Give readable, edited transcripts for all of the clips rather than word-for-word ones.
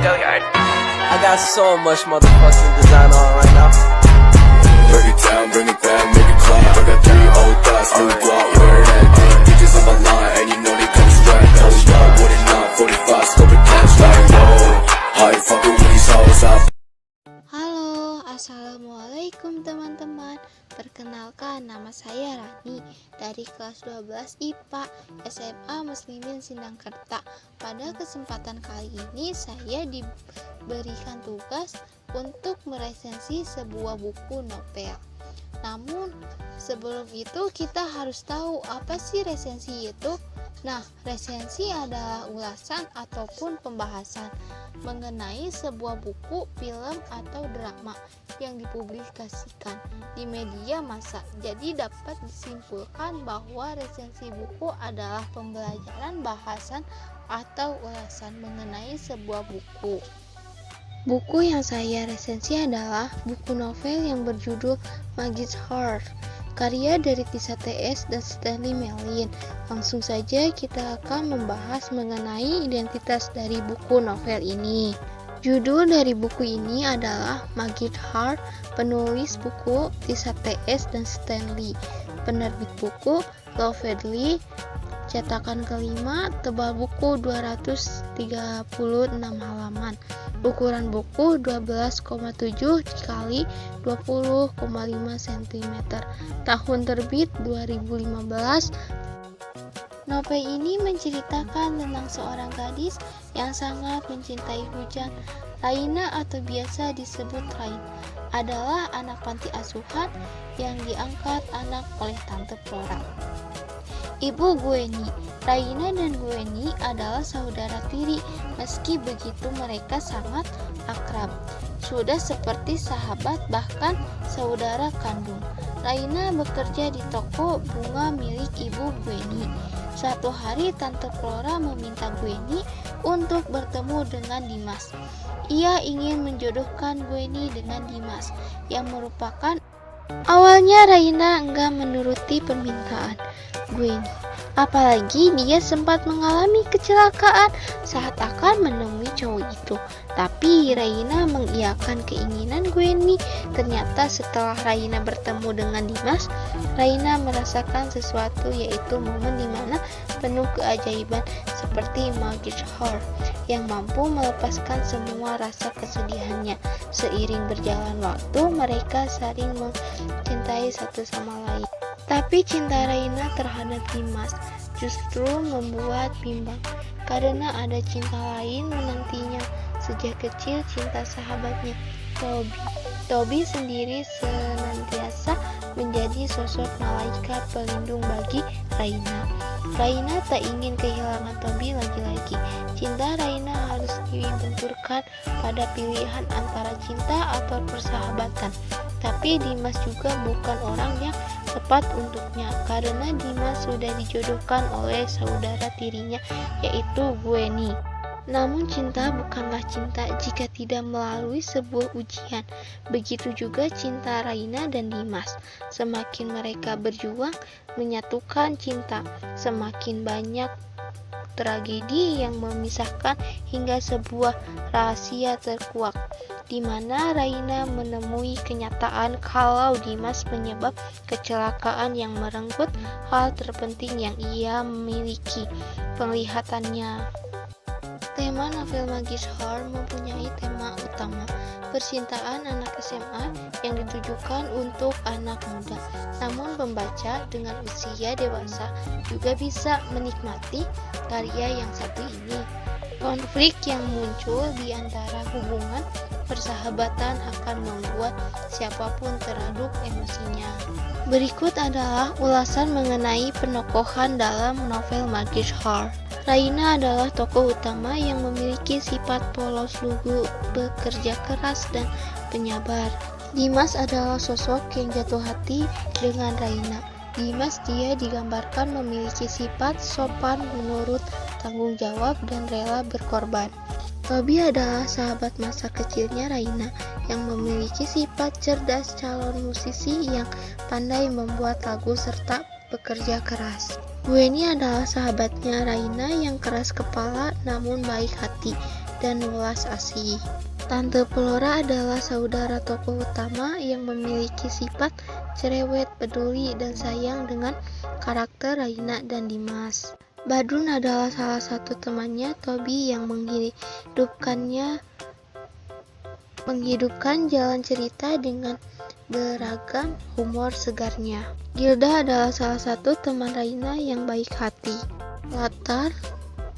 I got so much motherfucking design on right now. Break it down, bring it back, make it clap. I got 3 old thoughts, new block, where that day. Bitches on my line, and you know they come straight. Hold up, what it not, 45, scope it cash like whoa. How you fucking with these hoes up? Halo, assalamualaikum teman-teman. Perkenalkan, nama saya Rani dari kelas 12 IPA SMA Muslimin Sindangkerta. Pada kesempatan kali ini saya diberikan tugas untuk meresensi sebuah buku novel. Namun sebelum itu kita harus tahu apa sih resensi itu. Nah, resensi adalah ulasan ataupun pembahasan mengenai sebuah buku, film, atau drama yang dipublikasikan di media massa. Jadi dapat disimpulkan bahwa resensi buku adalah pembelajaran bahasan atau ulasan mengenai sebuah buku. Buku yang saya resensi adalah buku novel yang berjudul Magic Heart, karya dari Tisa TS dan Stanley Melin. Langsung saja kita akan membahas mengenai identitas dari buku novel ini. Judul dari buku ini adalah Magic Heart, penulis buku Tisa TS dan Stanley, penerbit buku Lovedly, cetakan kelima, tebal buku 236 halaman, ukuran buku 12,7 x 20,5 cm, tahun terbit 2015. Novel ini menceritakan tentang seorang gadis yang sangat mencintai hujan. Raina atau biasa disebut Rain adalah anak panti asuhan yang diangkat anak oleh Tante Flora. Ibu Gwenny, Raina dan Gwenny adalah saudara tiri. Meski begitu mereka sangat akrab, sudah seperti sahabat bahkan saudara kandung. Raina bekerja di toko bunga milik ibu Gwenny. Suatu hari Tante Flora meminta Gwenny untuk bertemu dengan Dimas. Ia ingin menjodohkan Gwenny dengan Dimas yang merupakan. Awalnya Raina enggan menuruti permintaan Gwenny, apalagi dia sempat mengalami kecelakaan saat akan menemui cowok itu. Tapi Raina mengiyakan keinginan Gwenny. Ternyata setelah Raina bertemu dengan Dimas, Raina merasakan sesuatu, yaitu momen dimana penuh keajaiban seperti Magic Heart yang mampu melepaskan semua rasa kesedihannya. Seiring berjalan waktu, mereka saling mencintai satu sama lain. Tapi cinta Raina terhadap Dimas justru membuat bimbang, karena ada cinta lain menantinya. Sejak kecil cinta sahabatnya Toby sendiri senantiasa menjadi sosok malaikat pelindung bagi Raina. Raina tak ingin kehilangan Toby lagi-lagi. Cinta Raina harus dibenturkan pada pilihan antara cinta atau persahabatan. Tapi Dimas juga bukan orang yang tepat untuknya, karena Dimas sudah dijodohkan oleh saudara tirinya, yaitu Gwenny. Namun cinta bukanlah cinta jika tidak melalui sebuah ujian. Begitu juga cinta Raina dan Dimas. Semakin mereka berjuang menyatukan cinta, semakin banyak tragedi yang memisahkan hingga sebuah rahasia terkuak, di mana Raina menemui kenyataan kalau Dimas penyebab kecelakaan yang merenggut hal terpenting yang ia miliki, penglihatannya. Tema novel Magic Heart mempunyai tema utama percintaan anak SMA yang ditujukan untuk anak muda. Namun pembaca dengan usia dewasa juga bisa menikmati karya yang satu ini. Konflik yang muncul di antara hubungan persahabatan akan membuat siapapun teraduk emosinya. Berikut adalah ulasan mengenai penokohan dalam novel Magic Heart. Raina adalah tokoh utama yang memiliki sifat polos lugu, bekerja keras, dan penyabar. Dimas adalah sosok yang jatuh hati dengan Raina. Dimas dia digambarkan memiliki sifat sopan, menurut, tanggung jawab, dan rela berkorban. Toby adalah sahabat masa kecilnya Raina yang memiliki sifat cerdas, calon musisi yang pandai membuat lagu serta bekerja keras. Gwenny adalah sahabatnya Raina yang keras kepala namun baik hati. dan welas asih. Tante Flora adalah saudara tokoh utama yang memiliki sifat cerewet, peduli, dan sayang dengan karakter Raina dan Dimas. Badrun adalah salah satu temannya Tobi yang menghidupkan jalan cerita dengan beragam humor segarnya. Gilda adalah salah satu teman Raina yang baik hati. Latar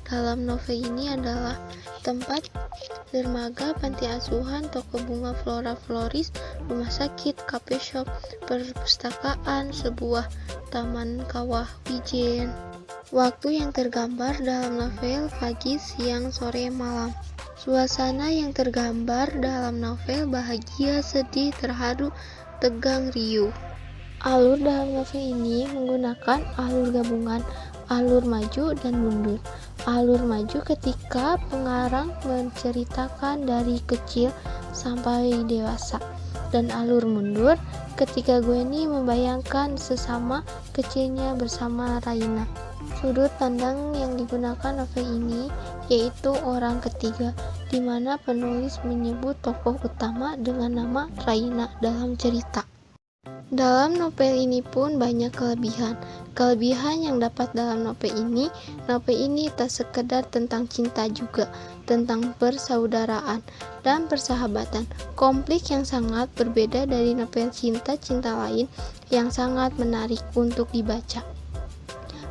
dalam novel ini adalah tempat dermaga, panti asuhan, toko bunga Flora Floris, rumah sakit, cafe shop, perpustakaan, sebuah taman kawah wijen. Waktu yang tergambar dalam novel pagi, siang, sore, malam. Suasana yang tergambar dalam novel bahagia, sedih, terharu, tegang, riuh. Alur dalam novel ini menggunakan alur gabungan, alur maju dan mundur. Alur maju ketika pengarang menceritakan dari kecil sampai dewasa, dan alur mundur ketika Gwenny membayangkan sesama kecilnya bersama Raina. Sudut pandang yang digunakan novel ini yaitu orang ketiga, di mana penulis menyebut tokoh utama dengan nama Raina dalam cerita. Dalam novel ini pun banyak kelebihan. Kelebihan yang dapat dalam novel ini tak sekedar tentang cinta, juga tentang persaudaraan dan persahabatan. Konflik yang sangat berbeda dari novel cinta-cinta lain yang sangat menarik untuk dibaca.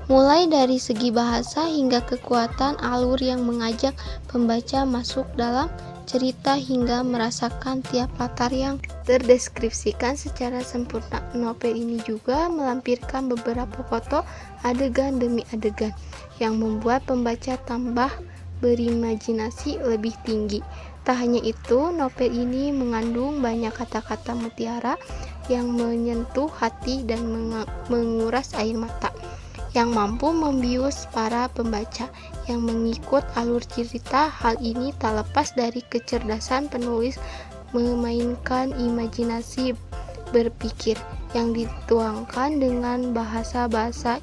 Mulai dari segi bahasa hingga kekuatan alur yang mengajak pembaca masuk dalam cerita hingga merasakan tiap latar yang terdeskripsikan secara sempurna. Novel ini juga melampirkan beberapa foto adegan demi adegan yang membuat pembaca tambah berimajinasi lebih tinggi. Tak hanya itu, novel ini mengandung banyak kata-kata mutiara yang menyentuh hati dan menguras air mata, yang mampu membius para pembaca yang mengikut alur cerita. Hal ini tak lepas dari kecerdasan penulis memainkan imajinasi berpikir yang dituangkan dengan bahasa-bahasa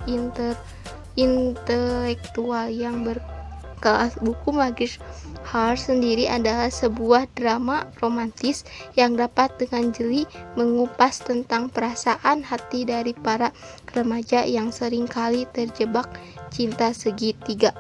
intelektual yang berkelas. Buku Magic Heart sendiri adalah sebuah drama romantis yang dapat dengan jeli mengupas tentang perasaan hati dari para remaja yang seringkali terjebak cinta segitiga.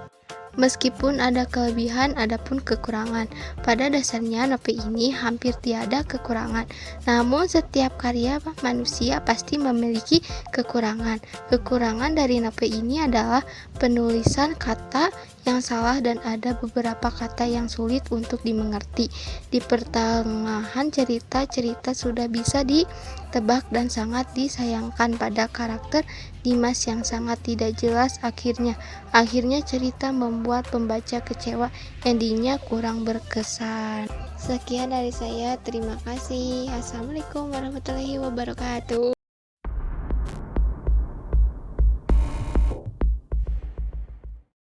Meskipun ada kelebihan, ada pun kekurangan. Pada dasarnya novel ini hampir tiada kekurangan. Namun setiap karya manusia pasti memiliki kekurangan. Kekurangan dari novel ini adalah penulisan kata yang salah dan ada beberapa kata yang sulit untuk dimengerti. Di pertengahan cerita sudah bisa ditebak dan sangat disayangkan pada karakter Dimas yang sangat tidak jelas akhirnya cerita membuat pembaca kecewa, endingnya kurang berkesan. Sekian dari saya, terima kasih. Assalamualaikum warahmatullahi wabarakatuh.